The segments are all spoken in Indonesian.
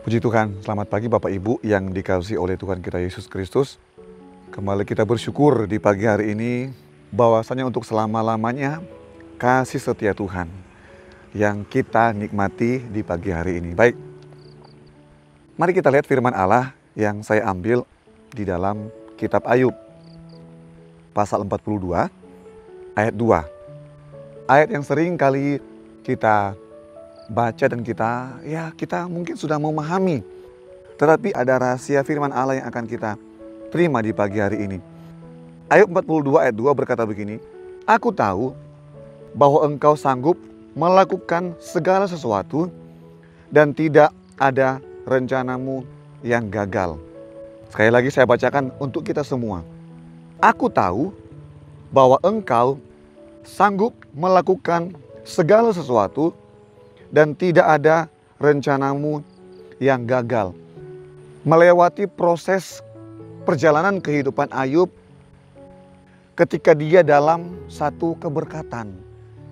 Puji Tuhan, selamat pagi Bapak Ibu yang dikasihi oleh Tuhan kita Yesus Kristus. Kembali kita bersyukur di pagi hari ini bahwasanya untuk selama-lamanya kasih setia Tuhan yang kita nikmati di pagi hari ini. Baik, mari kita lihat firman Allah yang saya ambil di dalam kitab Ayub pasal 42 ayat 2. Ayat yang sering kali kita baca dan kita mungkin sudah memahami. Tetapi ada rahasia firman Allah yang akan kita terima di pagi hari ini. Ayub 42 ayat 2 berkata begini, "Aku tahu bahwa engkau sanggup melakukan segala sesuatu dan tidak ada rencanamu yang gagal." Sekali lagi saya bacakan untuk kita semua. Aku tahu bahwa engkau sanggup melakukan segala sesuatu dan tidak ada rencanamu yang gagal. Melewati proses perjalanan kehidupan Ayub ketika dia dalam satu keberkatan,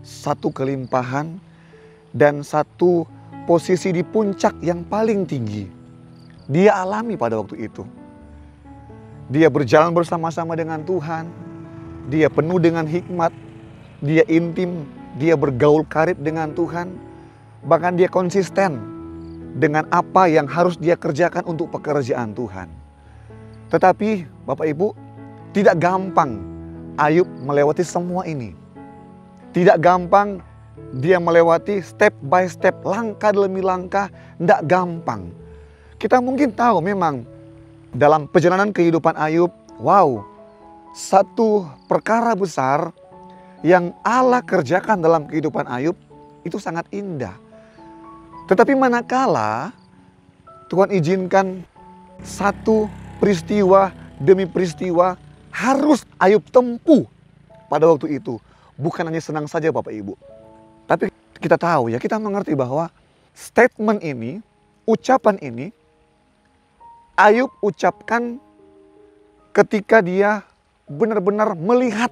satu kelimpahan, dan satu posisi di puncak yang paling tinggi. Dia alami pada waktu itu. Dia berjalan bersama-sama dengan Tuhan. Dia penuh dengan hikmat. Dia intim. Dia bergaul karib dengan Tuhan. Bahkan dia konsisten dengan apa yang harus dia kerjakan untuk pekerjaan Tuhan. Tetapi Bapak Ibu, tidak gampang Ayub melewati semua ini. Tidak gampang dia melewati step by step, langkah demi langkah, tidak gampang. Kita mungkin tahu memang dalam perjalanan kehidupan Ayub, satu perkara besar yang Allah kerjakan dalam kehidupan Ayub itu sangat indah. Tetapi manakala Tuhan izinkan satu peristiwa demi peristiwa harus Ayub tempuh pada waktu itu. Bukan hanya senang saja Bapak Ibu. Tapi kita tahu ya, kita mengerti bahwa statement ini, ucapan ini, Ayub ucapkan ketika dia benar-benar melihat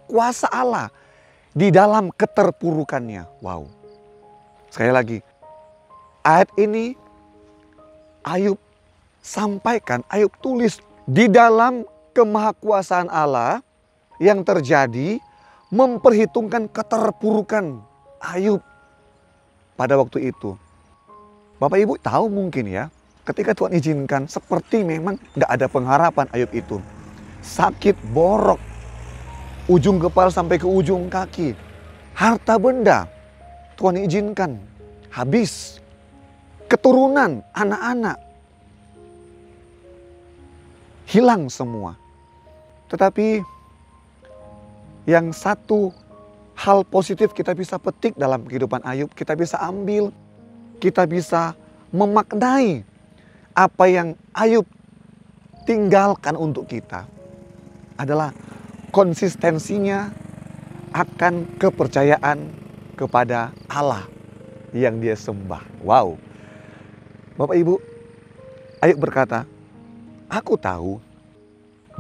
kuasa Allah di dalam keterpurukannya. Sekali lagi, ayat ini Ayub sampaikan, Ayub tulis di dalam kemahakuasaan Allah yang terjadi memperhitungkan keterpurukan Ayub pada waktu itu. Bapak Ibu tahu mungkin ya, ketika Tuhan izinkan seperti memang gak ada pengharapan Ayub itu. Sakit borok, ujung kepala sampai ke ujung kaki. Harta benda Tuhan izinkan habis. Keturunan, anak-anak hilang semua. Tetapi yang satu hal positif kita bisa petik dalam kehidupan Ayub, kita bisa ambil, kita bisa memaknai apa yang Ayub tinggalkan untuk kita adalah konsistensinya akan kepercayaan kepada Allah yang dia sembah. Bapak Ibu, Ayub berkata, "Aku tahu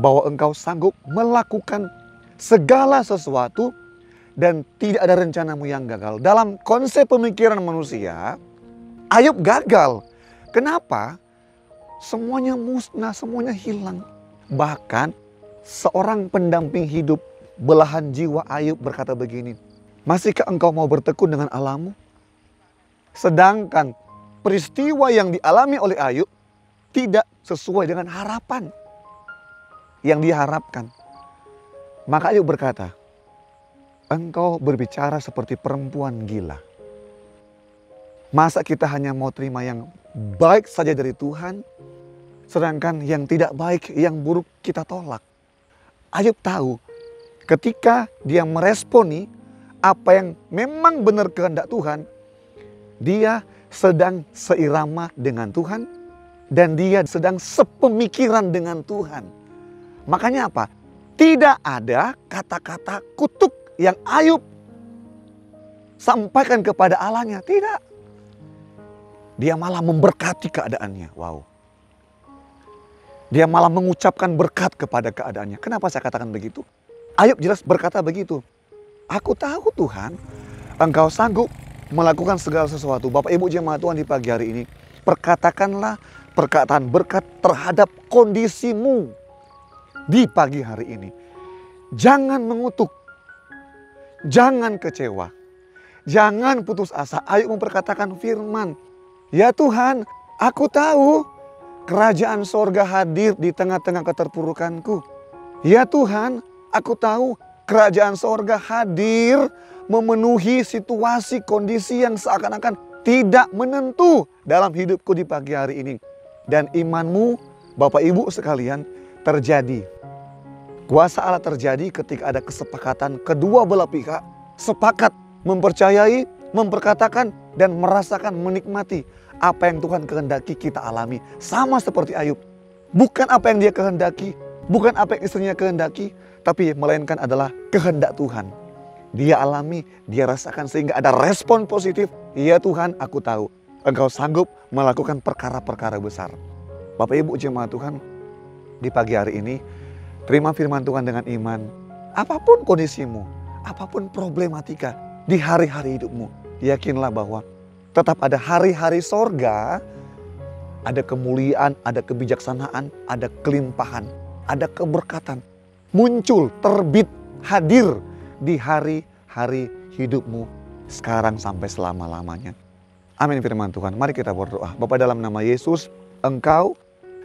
bahwa engkau sanggup melakukan segala sesuatu dan tidak ada rencanamu yang gagal." Dalam konsep pemikiran manusia, Ayub gagal. Kenapa? Semuanya musnah, semuanya hilang. Bahkan seorang pendamping hidup belahan jiwa Ayub berkata begini, "Masihkah engkau mau bertekun dengan Allahmu?" Sedangkan peristiwa yang dialami oleh Ayub tidak sesuai dengan harapan yang dia harapkan. Maka Ayub berkata, "Engkau berbicara seperti perempuan gila. Masa kita hanya mau terima yang baik saja dari Tuhan, sedangkan yang tidak baik, yang buruk kita tolak." Ayub tahu ketika dia meresponi apa yang memang benar kehendak Tuhan, dia sedang seirama dengan Tuhan dan dia sedang sepemikiran dengan Tuhan. Makanya apa? Tidak ada kata-kata kutuk yang Ayub sampaikan kepada Allahnya. Tidak. Dia malah memberkati keadaannya. Dia malah mengucapkan berkat kepada keadaannya. Kenapa saya katakan begitu? Ayub jelas berkata begitu. "Aku tahu Tuhan, engkau sanggup melakukan segala sesuatu." Bapak Ibu jemaat Tuhan di pagi hari ini, perkatakanlah perkataan berkat terhadap kondisimu di pagi hari ini. Jangan mengutuk, jangan kecewa, jangan putus asa. Ayo memperkatakan firman. Ya Tuhan, aku tahu kerajaan sorga hadir di tengah-tengah keterpurukanku. Ya Tuhan, aku tahu kerajaan sorga hadir memenuhi situasi kondisi yang seakan-akan tidak menentu dalam hidupku di pagi hari ini. Dan imanmu, Bapak Ibu sekalian, terjadi. Kuasa Allah terjadi ketika ada kesepakatan kedua belah pihak sepakat mempercayai, memperkatakan, dan merasakan menikmati apa yang Tuhan kehendaki kita alami. Sama seperti Ayub. Bukan apa yang dia kehendaki, bukan apa yang istrinya kehendaki, tapi melainkan adalah kehendak Tuhan. Dia alami, dia rasakan sehingga ada respon positif. Ya Tuhan, aku tahu Engkau sanggup melakukan perkara-perkara besar. Bapak Ibu jemaat Tuhan, di pagi hari ini terima firman Tuhan dengan iman. Apapun kondisimu, apapun problematika di hari-hari hidupmu, yakinlah bahwa tetap ada hari-hari sorga, ada kemuliaan, ada kebijaksanaan, ada kelimpahan, ada keberkatan. Muncul, terbit, hadir di hari-hari hidupmu sekarang sampai selama-lamanya. Amin firman Tuhan. Mari kita berdoa. Bapa dalam nama Yesus, Engkau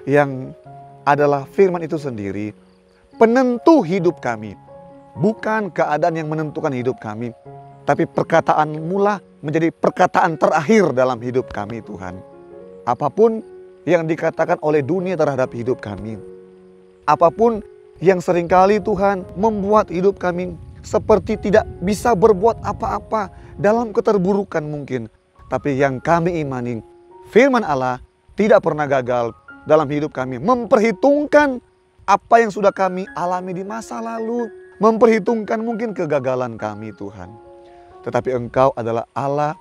yang adalah firman itu sendiri, penentu hidup kami. Bukan keadaan yang menentukan hidup kami, tapi perkataan-Mu lah menjadi perkataan terakhir dalam hidup kami Tuhan. Apapun yang dikatakan oleh dunia terhadap hidup kami, apapun yang seringkali Tuhan membuat hidup kami seperti tidak bisa berbuat apa-apa dalam keterburukan mungkin. Tapi yang kami imani, firman Allah tidak pernah gagal dalam hidup kami. Memperhitungkan apa yang sudah kami alami di masa lalu. Memperhitungkan mungkin kegagalan kami Tuhan. Tetapi Engkau adalah Allah,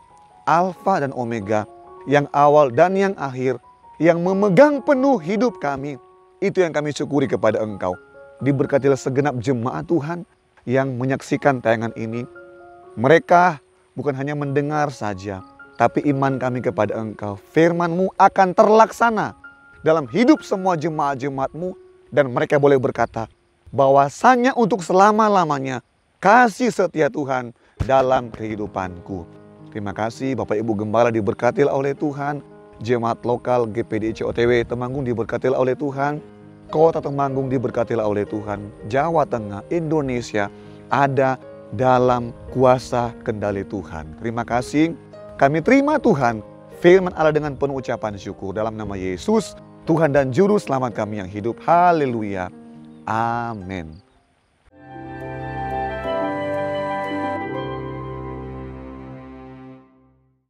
Alfa dan Omega, yang awal dan yang akhir, yang memegang penuh hidup kami. Itu yang kami syukuri kepada Engkau. Diberkatilah segenap jemaat Tuhan yang menyaksikan tayangan ini. Mereka bukan hanya mendengar saja, tapi iman kami kepada Engkau. Firman-Mu akan terlaksana dalam hidup semua jemaat-jemaat-Mu. Dan mereka boleh berkata bahwasanya untuk selama-lamanya kasih setia Tuhan dalam kehidupanku. Terima kasih Bapak Ibu Gembala diberkatilah oleh Tuhan. Jemaat lokal GPDIC OTW Temanggung diberkatilah oleh Tuhan. Kota Temanggung diberkatilah oleh Tuhan. Jawa Tengah, Indonesia ada dalam kuasa kendali Tuhan. Terima kasih. Kami terima Tuhan firman Allah dengan penuh ucapan syukur dalam nama Yesus, Tuhan dan Juru Selamat kami yang hidup. Haleluya. Amin.